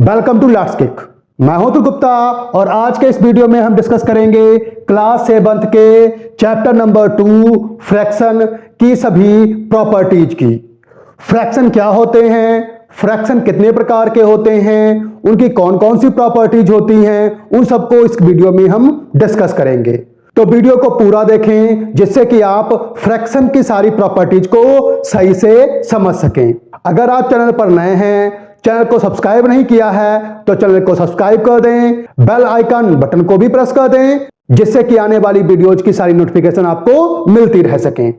Welcome to let's kick. मैं हूं अतुल गुप्ता और आज के इस वीडियो में हम डिस्कस करेंगे क्लास 7th के चैप्टर नंबर 2 फ्रैक्शन की सभी प्रॉपर्टीज की। फ्रैक्शन क्या होते हैं, फ्रैक्शन कितने प्रकार के होते हैं, उनकी कौन कौन सी प्रॉपर्टीज होती हैं, उन सबको इस वीडियो में हम डिस्कस करेंगे। तो वीडियो को पूरा देखें जिससे कि आप फ्रैक्शन की सारी प्रॉपर्टीज को सही से समझ सकें। अगर आप चैनल पर नए हैं, चैनल को सब्सक्राइब नहीं किया है तो चैनल को सब्सक्राइब कर दें, बेल आइकन बटन को भी प्रेस कर दें जिससे कि आने वाली वीडियोज की सारी नोटिफिकेशन आपको मिलती रह सकें।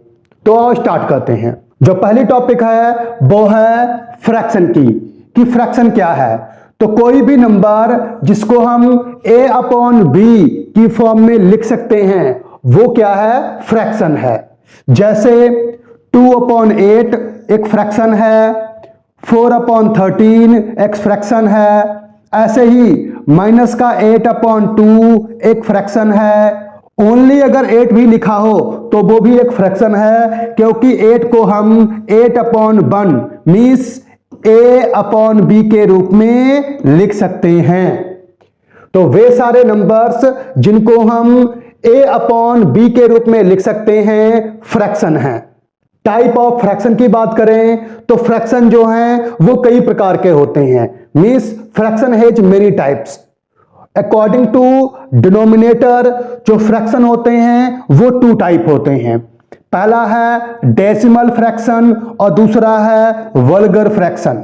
तो आओ स्टार्ट करते हैं। जो पहली टॉपिक है वो है फ्रैक्शन की फ्रैक्शन क्या है। तो कोई भी नंबर जिसको हम a/b की फॉर्म में लिख सकते हैं वो क्या है, फ्रैक्शन है। जैसे 2/8 एक फ्रैक्शन है, 4/13 एक फ्रैक्शन है, ऐसे ही माइनस का 8/2 एक फ्रैक्शन है। ओनली अगर 8 भी लिखा हो तो वो भी एक फ्रैक्शन है, क्योंकि 8 को हम 8/1 मींस a/b के रूप में लिख सकते हैं। तो वे सारे नंबर्स जिनको हम a/b के रूप में लिख सकते हैं फ्रैक्शन हैं। टाइप ऑफ फ्रैक्शन की बात करें तो फ्रैक्शन जो हैं वो कई प्रकार के होते हैं, means fraction has many types. According to denominator जो फ्रैक्शन होते हैं वो 2 टाइप होते हैं। पहला है डेसिमल फ्रैक्शन और दूसरा है वल्गर फ्रैक्शन।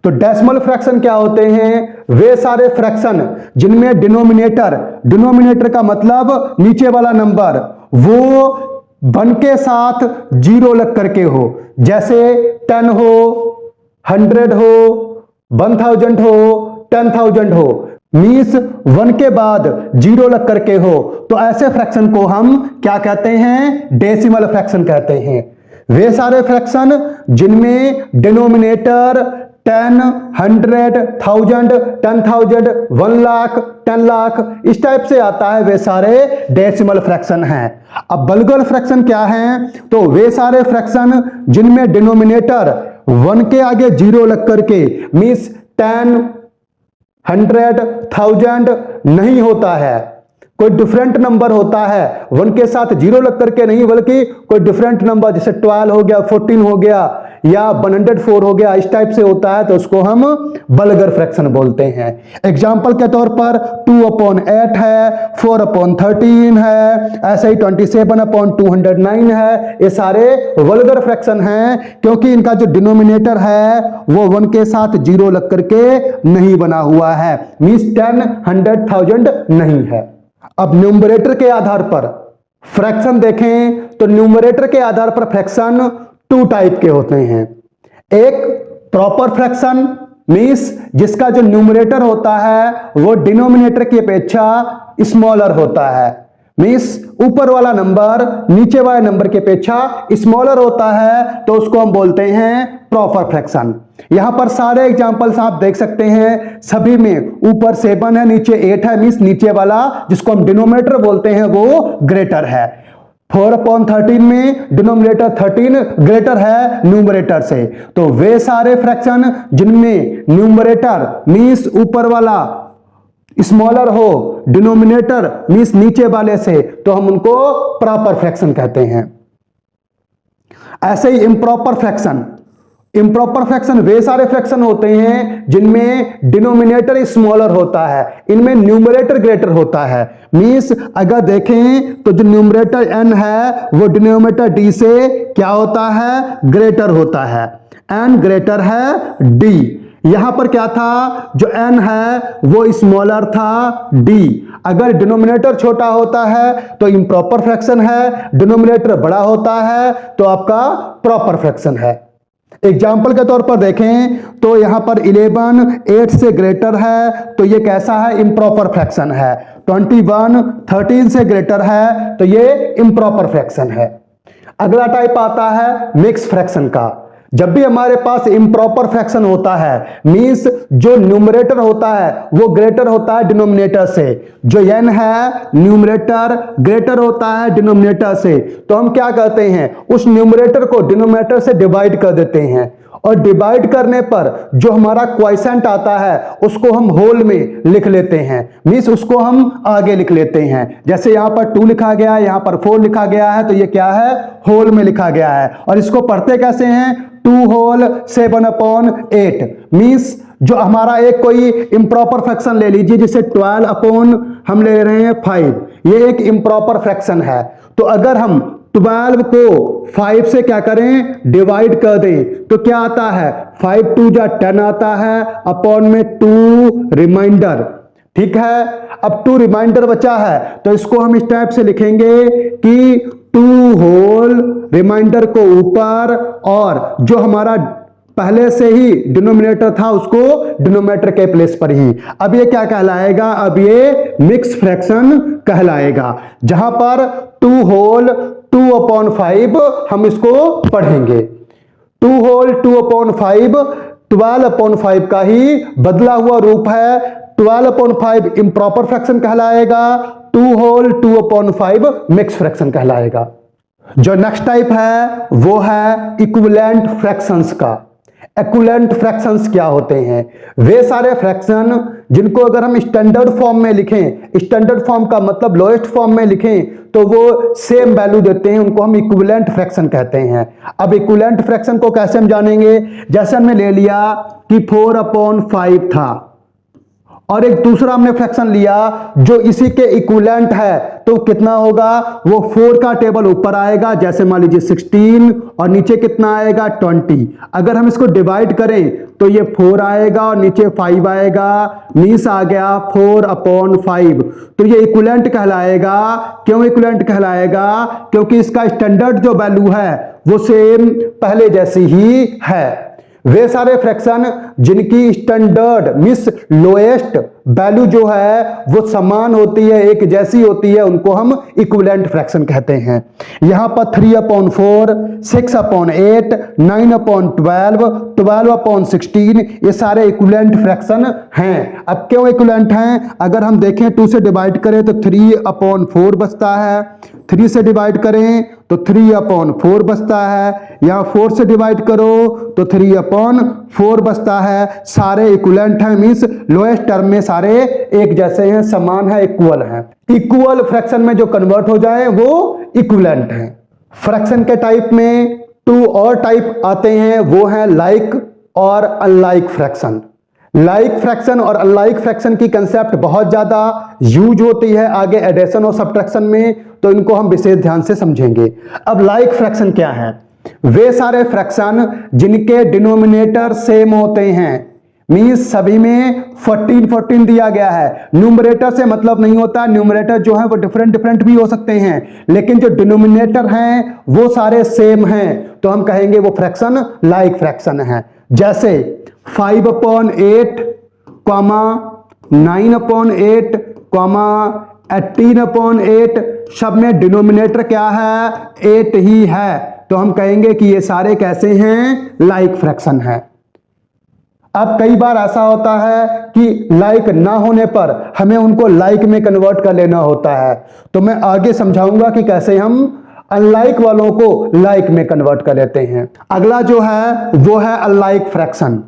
तो डेसिमल फ्रैक्शन क्या होते हैं, वे सारे फ्रैक्शन जिनमें डिनोमिनेटर का मतलब नीचे वाला नंबर वो 1 के साथ 0 लग करके हो, जैसे 10 हो, 100 हो, 1000 हो, 10,000 हो, मींस 1 के बाद 0 लग करके हो। तो ऐसे फ्रैक्शन को हम क्या कहते हैं, डेसिमल फ्रैक्शन कहते हैं। वे सारे फ्रैक्शन जिनमें डिनोमिनेटर 10, 100, 1000, 10,000, 1 लाख, 10 लाख इस टाइप से आता है, वे सारे डेसिमल फ्रैक्शन हैं। अब वल्गर फ्रैक्शन क्या है, तो वे सारे फ्रैक्शन जिनमें डिनोमिनेटर 1 के आगे 0 लग करके मींस 10, 100, 1000 नहीं होता है, कोई डिफरेंट नंबर होता है, 1 के साथ 0 लग करके नहीं बल्कि कोई डिफरेंट नंबर जैसे 12 हो गया, 14 हो गया या 104 हो गया, इस टाइप से होता है तो उसको हम वल्गर फ्रैक्शन बोलते हैं। एग्जाम्पल के तौर पर 2/8 है, 4/13 है, ऐसे ही 27/209 है। ये सारे वल्गर फ्रैक्शन हैं क्योंकि इनका जो डिनोमिनेटर है वो 1 के साथ 0 लग करके नहीं बना हुआ है, मींस 10, 100, 1000 नहीं है। अब न्यूमरेटर के आधार पर फ्रैक्शन देखें तो न्यूमरेटर के आधार पर फ्रैक्शन 2 टाइप के होते हैं। एक प्रॉपर फ्रैक्शन मींस जिसका जो न्यूमरेटर होता है वो डिनोमिनेटर की अपेक्षा स्मॉलर होता है, मींस ऊपर वाला नंबर नीचे वाले नंबर की अपेक्षा स्मॉलर होता है, तो उसको हम बोलते हैं प्रॉपर फ्रैक्शन। यहां पर सारे एग्जांपल्स आप देख सकते हैं, सभी में ऊपर 7 है, नीचे 8 है, मींस नीचे वाला जिसको हम डिनोमिनेटर बोलते हैं वो ग्रेटर है। 4/13 में डिनोमिनेटर 13 ग्रेटर है न्यूमरेटर से। तो वे सारे फ्रैक्शन जिनमें न्यूमरेटर मींस ऊपर वाला स्मॉलर हो, डिनोमिनेटर मींस नीचे वाले से, तो हम उनको प्रॉपर फ्रैक्शन कहते हैं। ऐसे ही इम्प्रॉपर फ्रैक्शन वे सारे फ्रैक्शन होते हैं जिनमें डिनोमिनेटर स्मॉलर होता है, इनमें न्यूमरेटर ग्रेटर होता है। मींस अगर देखें तो जो न्यूमरेटर n है वो डिनोमिनेटर d से क्या होता है, ग्रेटर होता है। n ग्रेटर है d। यहां पर क्या था, जो n है वो स्मॉलर था d। अगर डिनोमिनेटर छोटा होता है तो इम्प्रॉपर फ्रैक्शन है, डिनोमिनेटर बड़ा होता है तो आपका प्रॉपर फ्रैक्शन है। एग्जाम्पल के तौर पर देखें तो यहां पर 11 8 से ग्रेटर है तो ये कैसा है, इम्प्रॉपर फ्रैक्शन है। 21 13 से ग्रेटर है तो ये इम्प्रॉपर फ्रैक्शन है। अगला टाइप आता है मिक्स फ्रैक्शन का। जब भी हमारे पास इम्प्रॉपर फ्रैक्शन होता है मींस जो न्यूमरेटर होता है वो ग्रेटर होता है डिनोमिनेटर से, जो n है न्यूमरेटर ग्रेटर होता है डिनोमिनेटर से, तो हम क्या करते हैं, उस न्यूमरेटर को डिनोमिनेटर से डिवाइड कर देते हैं और डिवाइड करने पर जो हमारा क्वोशिएंट आता है उसको हम होल में लिख लेते हैं, मींस उसको हम आगे लिख लेते हैं। जैसे यहां पर 2 लिखा गया है, यहां पर 4 लिखा गया है, तो ये क्या है, होल में लिखा गया है। और इसको पढ़ते कैसे हैं, 2 होल 7/8, मींस जो हमारा एक कोई इम्प्रॉपर फ्रैक्शन ले लीजिए, जिसे 12 अपॉन हम ले रहे हैं 5, ये एक इम्प्रॉपर फ्रैक्शन है। तो अगर हम 12 को 5 से क्या करें, डिवाइड कर दें, तो क्या आता है, 5 2 जा 10 आता है, अपॉन में 2 रिमाइंडर। ठीक है, अब 2 रिमाइंडर बचा है, तो इसको हम इस टाइप से लिखेंगे कि 2 होल रिमाइंडर को ऊपर, और जो हमारा पहले से ही डिनोमिनेटर था उसको डिनोमिनेटर के प्लेस पर ही। अब ये क्या कहलाएगा, अब ये मिक्स फ्रैक्शन कहलाएगा, जहां पर 2 होल 2/5 हम इसको पढ़ेंगे। 2 होल 2/5 12/5 का ही बदला हुआ रूप है। 12/5 इम्प्रॉपर फ्रैक्शन कहलाएगा, 2 होल 2/5 मिक्स फ्रैक्शन कहलाएगा। जो नेक्स्ट टाइप है वो है इक्विवेलेंट फ्रैक्शंस का। इक्विवेलेंट फ्रैक्शंस क्या होते हैं, वे सारे फ्रैक्शन जिनको अगर हम स्टैंडर्ड फॉर्म में लिखें, स्टैंडर्ड फॉर्म का मतलब लोएस्ट फॉर्म में लिखें, तो वो सेम वैल्यू देते हैं, उनको हम इक्विवेलेंट फ्रैक्शन कहते हैं। अब इक्विवेलेंट फ्रैक्शन को कैसे हम जानेंगे, जैसे हमने ले लिया कि 4/5 था, और एक दूसरा हमने फ्रैक्शन लिया जो इसी के इक्विवेलेंट है, तो कितना होगा, वो 4 का टेबल ऊपर आएगा, जैसे मान लीजिए 16, और नीचे कितना आएगा 20। अगर हम इसको डिवाइड करें तो ये 4 आएगा और नीचे 5 आएगा, मीन्स आ गया 4/5। तो ये इक्विवेलेंट कहलाएगा। क्यों इक्विवेलेंट कहलाएगा, क्योंकि इसका स्टैंडर्ड जो वैल्यू है वो सेम पहले जैसी ही है। वे सारे फ्रैक्शन जिनकी स्टैंडर्ड मींस लोएस्ट वैल्यू जो है वो समान होती है, एक जैसी होती है, उनको हम इक्विवेलेंट फ्रैक्शन कहते हैं। यहां पर 3/4, 6/8, 9/12, 12/16 ये सारे इक्विवेलेंट फ्रैक्शन हैं। अब क्यों इक्विवेलेंट हैं, अगर हम देखें 2 से डिवाइड करें तो 3/4 बचता है, 3 से डिवाइड करें तो 3/4 बचता है, यहां 4 से डिवाइड करो तो 3/4 बचता है। सारे इक्विवेलेंट हैं, मींस लोएस्ट टर्म में सारे एक जैसे हैं, समान है, इक्वल है। इक्वल फ्रैक्शन में जो कन्वर्ट हो जाए वो इक्विवेलेंट है। फ्रैक्शन के टाइप में 2 और टाइप आते हैं, वो है लाइक और अनलाइक फ्रैक्शन। लाइक फ्रैक्शन और अनलाइक फ्रैक्शन की कंसेप्ट बहुत ज्यादा यूज होती है आगे एडिशन और सब्ट्रैक्शन में, तो इनको हम विशेष ध्यान से समझेंगे। अब लाइक फ्रैक्शन क्या है, वे सारे फ्रैक्शन जिनके डिनोमिनेटर सेम होते हैं, मींस सभी में 14 दिया गया है। न्यूमरेटर से मतलब नहीं होता, न्यूमरेटर जो है वो डिफरेंट भी हो सकते हैं, लेकिन जो डिनोमिनेटर हैं वो सारे सेम हैं, तो हम कहेंगे वो फ्रैक्शन लाइक फ्रैक्शन है। जैसे 5/8, 9/8, 18/8, सब में डिनोमिनेटर क्या है, 8 ही है, तो हम कहेंगे कि ये सारे कैसे हैं, लाइक फ्रैक्शन है। अब कई बार ऐसा होता है कि लाइक ना होने पर हमें उनको लाइक में कन्वर्ट कर लेना होता है, तो मैं आगे समझाऊंगा कि कैसे हम अनलाइक वालों को लाइक में कन्वर्ट कर लेते हैं। अगला जो है वो है अनलाइक फ्रैक्शन।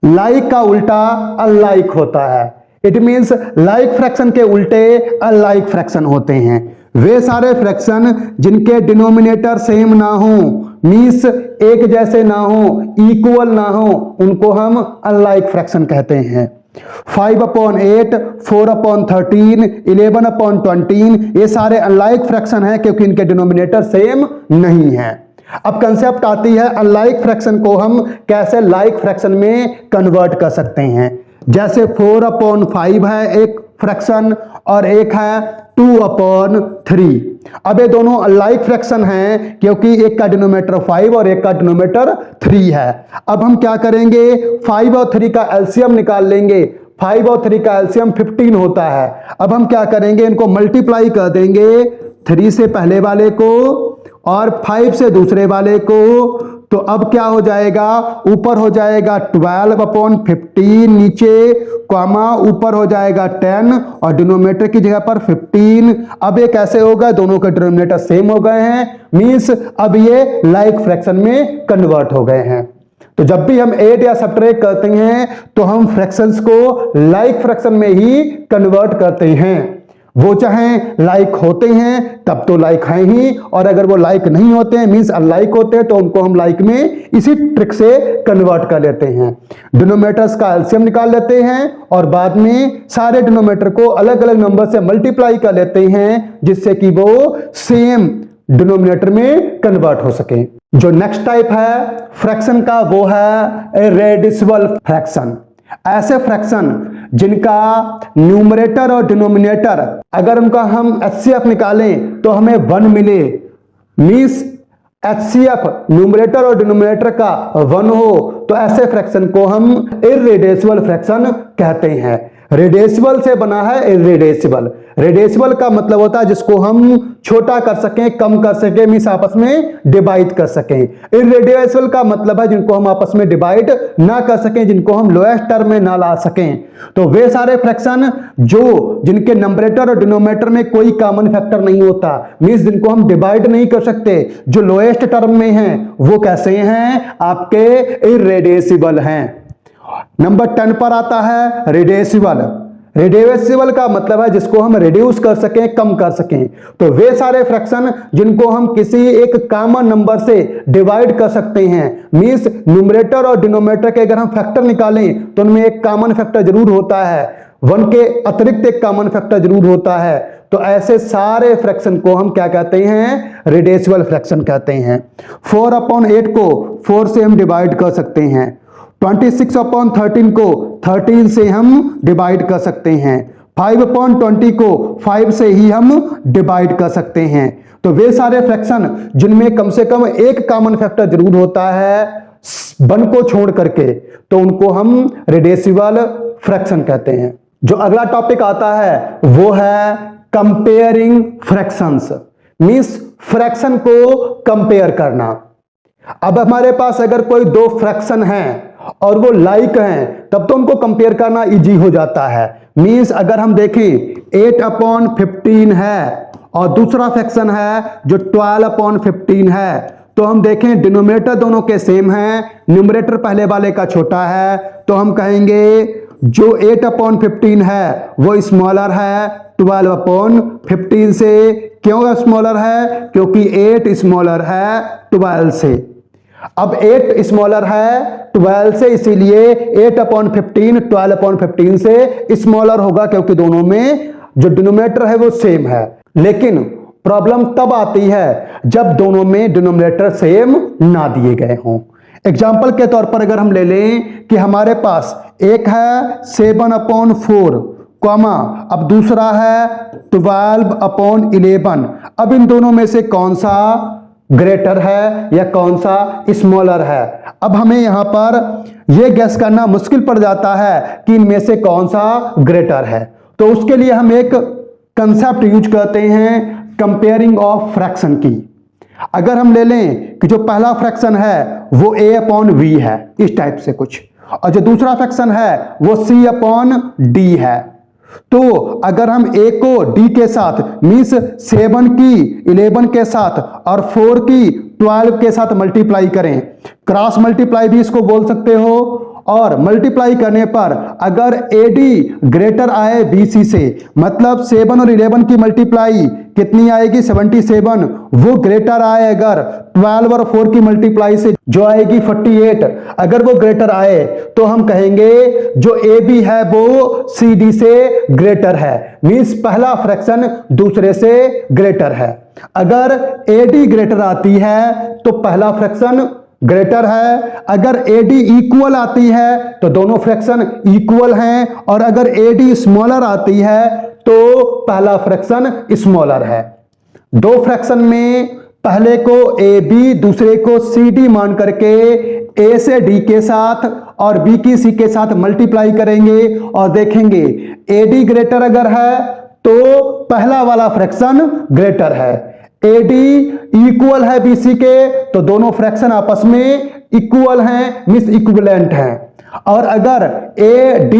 लाइक का उल्टा अनलाइक होता है, इट मींस लाइक फ्रैक्शन के उल्टे अनलाइक फ्रैक्शन होते हैं। वे सारे फ्रैक्शन जिनके डिनोमिनेटर सेम ना हो, मींस एक जैसे ना हो, इक्वल ना हो, उनको हम अनलाइक फ्रैक्शन कहते हैं। 5/8, 4/13, 11/20 ये सारे अनलाइक फ्रैक्शन हैं क्योंकि इनके डिनोमिनेटर सेम नहीं है। अब कंसेप्ट आती है अनलाइक फ्रैक्शन को हम कैसे लाइक फ्रैक्शन में कन्वर्ट कर सकते हैं। जैसे 4/5 है एक फ्रैक्शन और एक है 2/3। अब ये दोनों अनलाइक फ्रैक्शन हैं क्योंकि एक का डिनोमिनेटर 5 और एक का डिनोमिनेटर 3 है। अब हम क्या करेंगे, 5 और 3 का एलसीएम निकाल लेंगे। 5 और 3 का एलसीएम 15 होता है। अब हम क्या करेंगे, इनको मल्टीप्लाई कर देंगे, 3 से पहले वाले को और 5 से दूसरे वाले को, तो अब क्या हो जाएगा, ऊपर हो जाएगा 12/15, नीचे कॉमा ऊपर हो जाएगा 10 और डिनोमिनेटर की जगह पर 15। अब ये कैसे होगा, दोनों के डिनोमिनेटर सेम हो गए हैं, मींस अब ये लाइक फ्रैक्शन में कन्वर्ट हो गए हैं। तो जब भी हम ऐड या सब्ट्रैक्ट करते हैं तो हम फ्रैक्शंस को लाइक फ्रैक्शन में ही कन्वर्ट करते हैं। वो चाहे लाइक होते हैं तब तो लाइक हैं ही, और अगर वो लाइक नहीं होते हैं मींस अनलाइक होते हैं तो उनको हम लाइक में इसी ट्रिक से कन्वर्ट कर लेते हैं। डिनोमिनेटर्स का एलसीएम निकाल लेते हैं और बाद में सारे डिनोमिनेटर को अलग अलग नंबर से मल्टीप्लाई कर लेते हैं जिससे कि वो सेम डिनोमिनेटर में कन्वर्ट हो सके। जो नेक्स्ट टाइप है फ्रैक्शन का वो है इरेड्यूसिबल फ्रैक्शन। ऐसे फ्रैक्शन जिनका न्यूमरेटर और डिनोमिनेटर अगर उनका हम एचसीएफ निकालें तो हमें 1 मिले, मींस एचसीएफ न्यूमरेटर और डिनोमिनेटर का 1 हो, तो ऐसे फ्रैक्शन को हम इरेड्यूसिबल फ्रैक्शन कहते हैं। रेड्यूसिबल से बना है इरेड्यूसिबल। रेड्यूसिबल का मतलब होता है जिसको हम छोटा कर सकें, कम कर सकें, मींस आपस में डिवाइड कर सकें। इरेड्यूसिबल का मतलब है जिनको हम आपस में डिवाइड ना कर सकें, जिनको हम लोएस्ट टर्म में ना ला सकें। तो वे सारे फ्रैक्शन जिनके नंबरेटर और डिनोमिनेटर में कोई कॉमन फैक्टर नहीं होता, मींस जिनको हम डिवाइड नहीं कर सकते, जो लोएस्ट टर्म में हैं, वो कैसे हैं? आपके इरेड्यूसिबल हैं। नंबर 10 पर आता है रिड्यूसिबल। रिड्यूसिबल का मतलब है जिसको हम रिड्यूस कर सकें, कम कर सकें। तो वे सारे फ्रैक्शन जिनको हम किसी एक कॉमन नंबर से डिवाइड कर सकते हैं, मींस न्यूमरेटर और डिनोमिनेटर के अगर हम फैक्टर निकालें तो उनमें एक कॉमन फैक्टर जरूर होता है, 1 के अतिरिक्त एक कॉमन फैक्टर जरूर होता है। तो ऐसे सारे फ्रैक्शन को हम क्या कहते हैं? रिड्यूसिबल फ्रैक्शन कहते हैं। 4/8 को 4 से हम डिवाइड कर सकते हैं। 26/13 को 13 से हम डिवाइड कर सकते हैं। 5/20 को 5 से ही हम डिवाइड कर सकते हैं। तो वे सारे फ्रैक्शन जिनमें कम से कम एक कॉमन फैक्टर जरूर होता है 1 को छोड़ करके, तो उनको हम रिड्यूसिबल फ्रैक्शन कहते हैं। जो अगला टॉपिक आता है वो है कंपेयरिंग फ्रैक्शंस, मींस फ्रैक्शन को कंपेयर करना। अब हमारे पास अगर कोई 2 फ्रैक्शन हैं और वो लाइक हैं तब तो उनको कंपेयर करना इजी हो जाता है। मींस अगर हम देखें 8/15 है और दूसरा फ्रैक्शन है जो 12/15 है, तो हम देखें डिनोमिनेटर दोनों के सेम हैं, न्यूमरेटर पहले वाले का छोटा है, तो हम कहेंगे जो 8/15 है वो स्मॉलर है 12/15 से। क्यों स्मॉलर है? क्योंकि 8 स्मॉलर है 12 से। अब 8 स्मॉलर है 12 से, इसीलिए 8/15 12/15 से स्मॉलर होगा क्योंकि दोनों में जो डिनोमिनेटर है वो सेम है। लेकिन प्रॉब्लम तब आती है जब दोनों में डिनोमिनेटर सेम ना दिए गए हों। एग्जाम्पल के तौर पर अगर हम ले लें कि हमारे पास एक है 7/4 कॉमा, अब दूसरा है 12/11। अब इन दोनों में से कौन सा ग्रेटर है या कौन सा स्मॉलर है? अब हमें यहां पर यह गैस करना मुश्किल पड़ जाता है कि इनमें से कौन सा ग्रेटर है। तो उसके लिए हम एक कंसेप्ट यूज करते हैं कंपेयरिंग ऑफ फ्रैक्शन की। अगर हम ले लें कि जो पहला फ्रैक्शन है वो a/v है, इस टाइप से कुछ, और जो दूसरा फ्रैक्शन है वो c/d है, तो अगर हम a को d के साथ मींस 7 की 11 के साथ और 4 की 12 के साथ मल्टीप्लाई करें, क्रॉस मल्टीप्लाई भी इसको बोल सकते हो, और मल्टीप्लाई करने पर अगर AD ग्रेटर आए BC से, मतलब 7 और 11 की मल्टीप्लाई कितनी आएगी 77, वो ग्रेटर आए अगर 12 और 4 की मल्टीप्लाई से जो आएगी 48, अगर वो ग्रेटर आए तो हम कहेंगे जो AB है वो CD से ग्रेटर है, मींस पहला फ्रैक्शन दूसरे से ग्रेटर है। अगर AD ग्रेटर आती है तो पहला फ्रैक्शन ग्रेटर है, अगर AD इक्वल आती है तो दोनों फ्रैक्शन इक्वल हैं, और अगर AD स्मॉलर आती है तो पहला फ्रैक्शन स्मॉलर है। 2 फ्रैक्शन में पहले को AB दूसरे को CD मान करके A से D के साथ और B की C के साथ मल्टीप्लाई करेंगे और देखेंगे AD ग्रेटर अगर है तो पहला वाला फ्रैक्शन ग्रेटर है, AD इक्वल है BC के तो दोनों फ्रैक्शन आपस में इक्वल हैं, मींस इक्विवेलेंट हैं, और अगर AD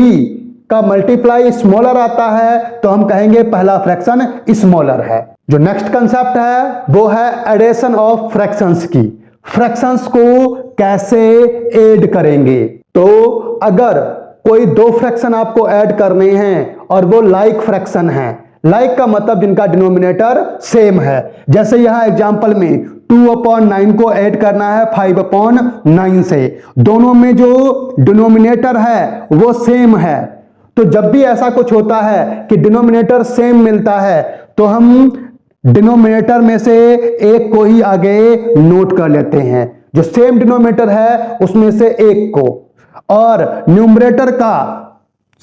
का मल्टीप्लाई स्मॉलर आता है तो हम कहेंगे पहला फ्रैक्शन स्मॉलर है। जो नेक्स्ट कंसेप्ट है वो है एडिशन ऑफ फ्रैक्शंस की। फ्रैक्शंस को कैसे ऐड करेंगे। तो अगर कोई दो फ्रैक्शन आपको ऐड करने हैं और वो लाइक फ्रैक्शन है, लाइक का मतलब जिनका डिनोमिनेटर सेम है, जैसे यहां एग्जांपल में 2/9 को ऐड करना है 5/9 से, दोनों में जो डिनोमिनेटर है वो सेम है। तो जब भी ऐसा कुछ होता है कि डिनोमिनेटर सेम मिलता है तो हम डिनोमिनेटर में से एक को ही आगे नोट कर लेते हैं, जो सेम डिनोमिनेटर है उसमें से एक को, और न्यूमरेटर का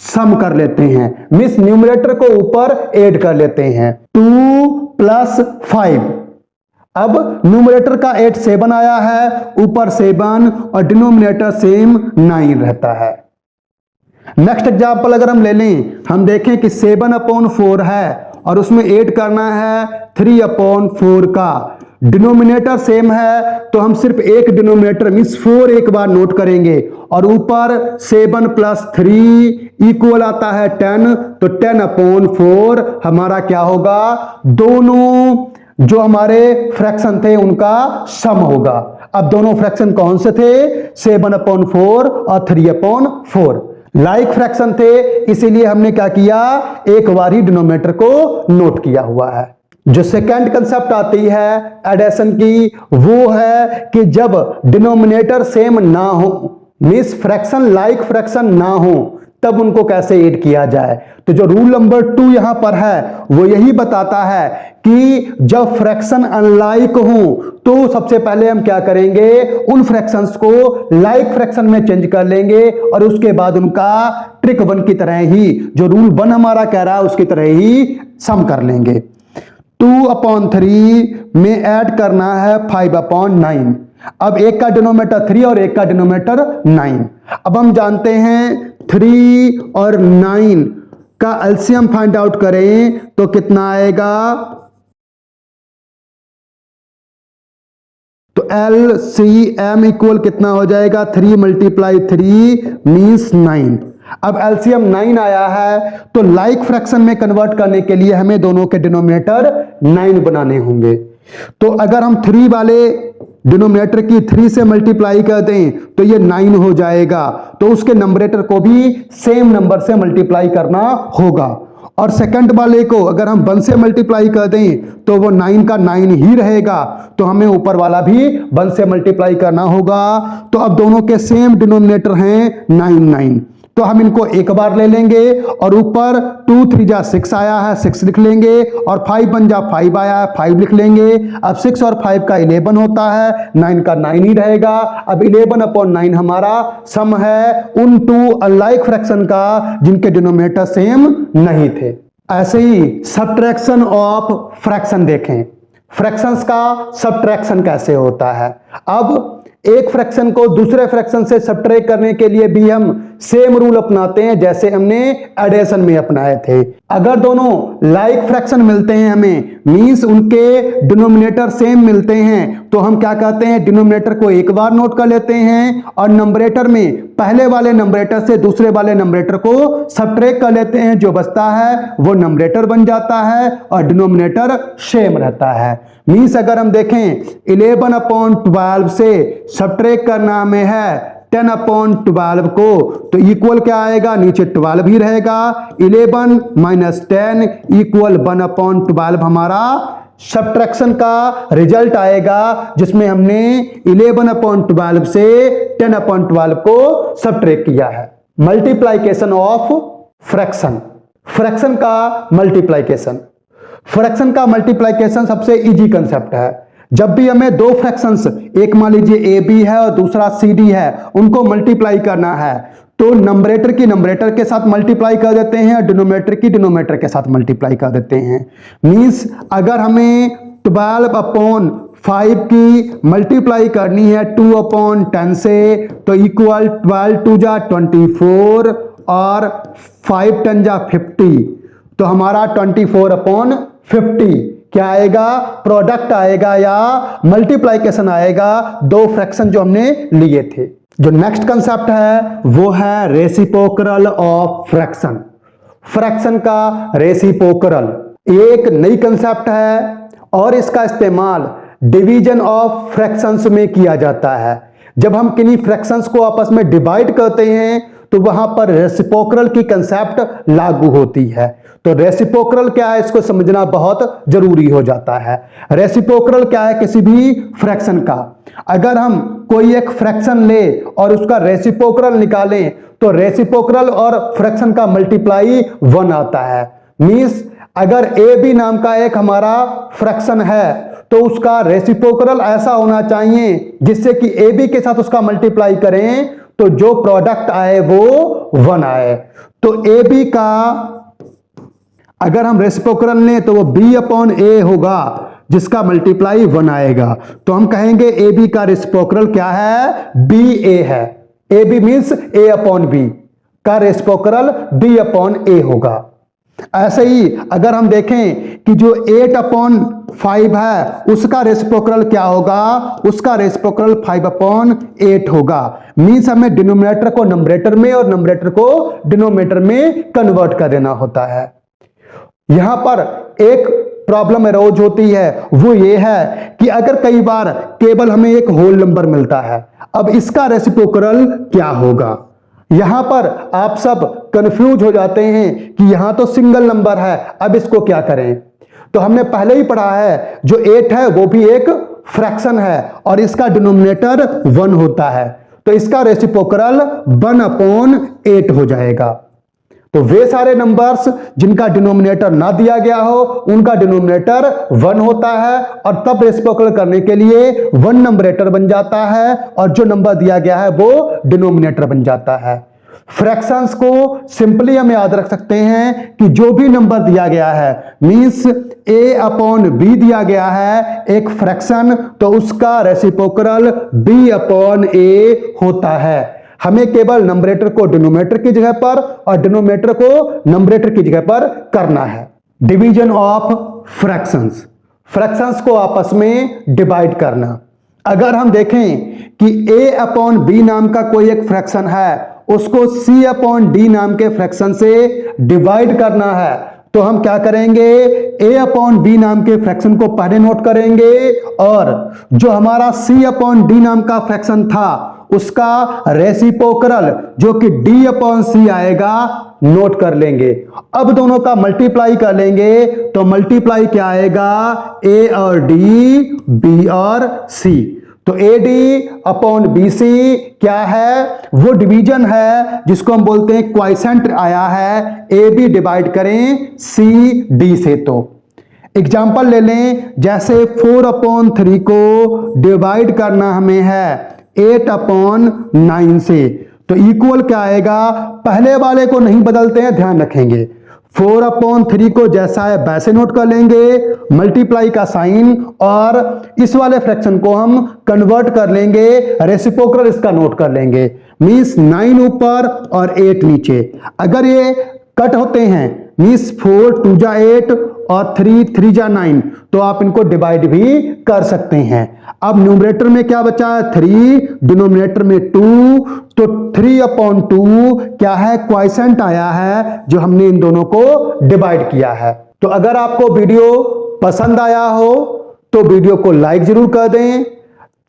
सम कर लेते हैं, मींस न्यूमरेटर को ऊपर ऐड कर लेते हैं। 2 + 5, अब न्यूमरेटर का 8 7 आया है, ऊपर 7 और डिनोमिनेटर सेम 9 रहता है। नेक्स्ट एग्जांपल अगर हम ले लें, हम देखें कि 7/4 है और उसमें ऐड करना है 3/4 का, डिनोमिनेटर सेम है तो हम सिर्फ एक डिनोमिनेटर मींस 4 एक बार नोट करेंगे, और ऊपर 7 + 3 इक्वल आता है 10, तो 10/4 हमारा क्या होगा, दोनों जो हमारे फ्रैक्शन थे उनका सम होगा। अब दोनों फ्रैक्शन कौन से थे, 7/4 और 3/4, लाइक फ्रैक्शन थे, इसीलिए हमने क्या किया, एक बार ही डिनोमिनेटर को नोट किया हुआ है। जो सेकंड कंसेप्ट आती है एडिशन की, वो है कि जब डिनोमिनेटर सेम ना हो, मींस फ्रैक्शन लाइक फ्रैक्शन ना हो, तब उनको कैसे ऐड किया जाए। तो जो रूल नंबर 2 यहां पर है वो यही बताता है कि जब फ्रैक्शन अनलाइक हो तो सबसे पहले हम क्या करेंगे, उन फ्रैक्शंस को लाइक फ्रैक्शन में चेंज कर लेंगे और उसके बाद उनका ट्रिक 1 की तरह ही, जो रूल 1 हमारा कह रहा है उसकी तरह ही सम कर लेंगे। 2/3 में ऐड करना है 5/9, अब एक का डिनोमिनेटर 3 और एक का डिनोमिनेटर 9। अब हम जानते हैं 3 और 9 का एलसीएम फाइंड आउट करें तो कितना आएगा, तो LCM इक्वल कितना हो जाएगा, 3 × 3 मींस 9। अब एलसीएम 9 आया है तो लाइक फ्रैक्शन में कन्वर्ट करने के लिए हमें दोनों के डिनोमिनेटर 9 बनाने होंगे। तो अगर हम 3 वाले डिनोमिनेटर की 3 से मल्टीप्लाई कर दें तो ये 9 हो जाएगा, तो उसके नंबरेटर को भी सेम नंबर से मल्टीप्लाई करना होगा, और सेकंड वाले को अगर हम 1 से मल्टीप्लाई कर दें तो वो 9 का 9 ही रहेगा, तो हमें ऊपर वाला भी 1 से मल्टीप्लाई करना होगा। तो अब दोनों के सेम डिनोमिनेटर हैं 9 9, तो हम इनको एक बार ले लेंगे और ऊपर 2 3 जा 6 आया है 6 लिख लेंगे, और 5 1 जा 5 आया है 5 लिख लेंगे। अब 6 और 5 का 11 होता है, 9 का 9 ही रहेगा। अब 11/9 हमारा सम है उन 2 अनलाइक फ्रैक्शन का जिनके डिनोमिनेटर सेम नहीं थे। ऐसे ही सब्ट्रैक्शन ऑफ फ्रैक्शन देखें, फ्रैक्शंस का सब्ट्रैक्शन कैसे होता है। अब एक फ्रैक्शन को दूसरे फ्रैक्शन से सब्ट्रैक्ट करने के लिए भी हम सेम रूल अपनाते हैं जैसे हमने एडिशन में अपनाए थे। अगर दोनों लाइक फ्रैक्शन मिलते हैं हमें, मींस उनके डिनोमिनेटर सेम मिलते हैं, तो हम क्या कहते हैं, डिनोमिनेटर को एक बार नोट कर लेते हैं और नंबरेटर में पहले वाले नंबरेटर से दूसरे वाले नंबरेटर को सब्ट्रैक्ट कर लेते हैं, जो बचता है वो नंबरेटर बन जाता है और डिनोमिनेटर सेम रहता है। मींस अगर हम देखें 11/12 से सब्ट्रैक्ट करना हमें है 10/12 को, तो इक्वल क्या आएगा, नीचे 12 ही रहेगा। 11 - 10 इक्वल 1/12 हमारा सब्ट्रैक्शन का रिजल्ट आएगा, जिसमें हमने 11/12 से 10/12 को सब्ट्रैक्ट किया है। मल्टीप्लाइकेशन ऑफ फ्रैक्शन, फ्रैक्शन का मल्टीप्लाइकेशन, फ्रैक्शन का मल्टीप्लाइकेशन सबसे इजी कंसेप्ट है। जब भी हमें दो फ्रैक्शंस, एक मान लीजिए ए बी है और दूसरा सी डी है, उनको मल्टीप्लाई करना है तो नंबरेटर की नंबरेटर के साथ मल्टीप्लाई कर देते हैं और डिनोमिनेटर की डिनोमिनेटर के साथ मल्टीप्लाई कर देते हैं। मींस अगर हमें 12/5 की मल्टीप्लाई करनी है 2/10 से, तो इक्वल 12 2 जा 24 और 5 10 जा 50, तो हमारा 24/50 क्या आएगा, प्रोडक्ट आएगा या मल्टीप्लाइकेशन आएगा दो फ्रैक्शन जो हमने लिए थे। जो नेक्स्ट कंसेप्ट है वो है रेसिप्रोकल ऑफ फ्रैक्शन, फ्रैक्शन का रेसिप्रोकल एक नई कंसेप्ट है और इसका इस्तेमाल डिवीजन ऑफ फ्रैक्शंस में किया जाता है। जब हम किन्हीं फ्रैक्शंस को आपस में डिवाइड करते हैं तो वहां पर रेसिप्रोकल की कंसेप्ट लागू होती है। तो रेसिप्रोकल क्या है, इसको समझना बहुत जरूरी हो जाता है। रेसिप्रोकल क्या है किसी भी फ्रैक्शन का। अगर हम कोई एक फ्रैक्शन ले और उसका रेसिप्रोकल निकालें तो रेसिप्रोकल और फ्रैक्शन का मल्टीप्लाई 1 आता है। मींस अगर ए बी नाम का एक हमारा फ्रैक्शन है तो उसका रेसिप्रोकल ऐसा होना चाहिए जिससे कि ए बी के साथ उसका मल्टीप्लाई करें तो जो प्रोडक्ट आए वो 1 आए। तो ए बी का अगर हम रेसिप्रोकल लें तो वो बी अपॉन ए होगा जिसका मल्टीप्लाई 1 आएगा। तो हम कहेंगे ए बी का रेसिप्रोकल क्या है, बी ए है। A B means A upon B का रेसिप्रोकल बी अपॉन ए होगा। ऐसे ही अगर हम देखें कि जो 8/5 है उसका रेसिप्रोकल क्या होगा, उसका रेसिप्रोकल 5/8 होगा। मींस हमें डिनोमिनेटर को नंबरेटर में और नंबरेटर को डिनोमिनेटर में कन्वर्ट कर देना होता है। यहां पर एक प्रॉब्लम अरोज होती है, वो ये है कि अगर कई बार केवल हमें एक होल नंबर मिलता है, अब इसका रेसिप्रोकल क्या होगा। यहां पर आप सब कंफ्यूज हो जाते हैं कि यहां तो सिंगल नंबर है, अब इसको क्या करें। तो हमने पहले ही पढ़ा है जो 8 है वो भी एक फ्रैक्शन है और इसका डिनोमिनेटर 1 होता है, तो इसका रेसिप्रोकल 1/8 हो जाएगा। तो वे सारे नंबर्स जिनका डिनोमिनेटर ना दिया गया हो उनका डिनोमिनेटर 1 होता है और तब रेसिप्रोकल करने के लिए 1 नंबरेटर बन जाता है और जो नंबर दिया गया है वो डिनोमिनेटर बन जाता है। फ्रैक्शंस को सिंपली हम याद रख सकते हैं कि जो भी नंबर दिया गया है, मींस a अपॉन b दिया गया है एक फ्रैक्शन, तो उसका रेसिप्रोकल b अपॉन a होता है। हमें केवल नंबरेटर को डिनोमिनेटर की जगह पर और डिनोमिनेटर को नंबरेटर की जगह पर करना है। डिवीजन ऑफ फ्रैक्शंस, फ्रैक्शंस को आपस में डिवाइड करना। अगर हम देखें कि a अपॉन b नाम का कोई एक फ्रैक्शन है, उसको c अपॉन d नाम के फ्रैक्शन से डिवाइड करना है, तो हम क्या करेंगे, a अपॉन b नाम के फ्रैक्शन को पहले नोट करेंगे और जो हमारा c अपॉन d नाम का फ्रैक्शन था उसका रेसिप्रोकल जो कि d अपॉन c आएगा नोट कर लेंगे। अब दोनों का मल्टीप्लाई कर लेंगे तो मल्टीप्लाई क्या आएगा, a और d, b और c। तो AD अपॉन BC क्या है, वो डिवीजन है जिसको हम बोलते हैं क्वाइसेंट आया है AB डिवाइड करें CD से। तो एग्जांपल ले लें, जैसे 4/3 को डिवाइड करना हमें है 8/9 से, तो इक्वल क्या आएगा, पहले वाले को नहीं बदलते हैं, ध्यान रखेंगे। 4/3 को जैसा है वैसे नोट कर लेंगे, मल्टीप्लाई का साइन, और इस वाले फ्रैक्शन को हम कन्वर्ट कर लेंगे, रेसिप्रोकल इसका नोट कर लेंगे। मींस 9 ऊपर और 8 नीचे। अगर ये कट होते हैं मींस 4 2 जा 8 और 3 3 जा 9, तो आप इनको डिवाइड भी कर सकते हैं। अब न्यूमरेटर में क्या बचा है 3, डिनोमिनेटर में 2, तो 3/2 क्या है, क्वाइसेंट आया है जो हमने इन दोनों को डिवाइड किया है। तो अगर आपको वीडियो पसंद आया हो तो वीडियो को लाइक जरूर कर दें।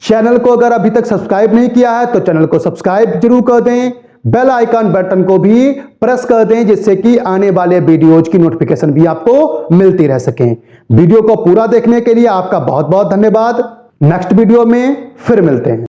चैनल को अगर अभी तक सब्सक्राइब नहीं किया है तो चैनल को सब्सक्राइब जरूर कर दें। बेल आइकन बटन को भी प्रेस कर दें जिससे कि आने वाले वीडियोज की नोटिफिकेशन भी आपको मिलती रह सके। वीडियो को पूरा देखने के लिए आपका बहुत बहुत धन्यवाद। नेक्स्ट वीडियो में फिर मिलते हैं।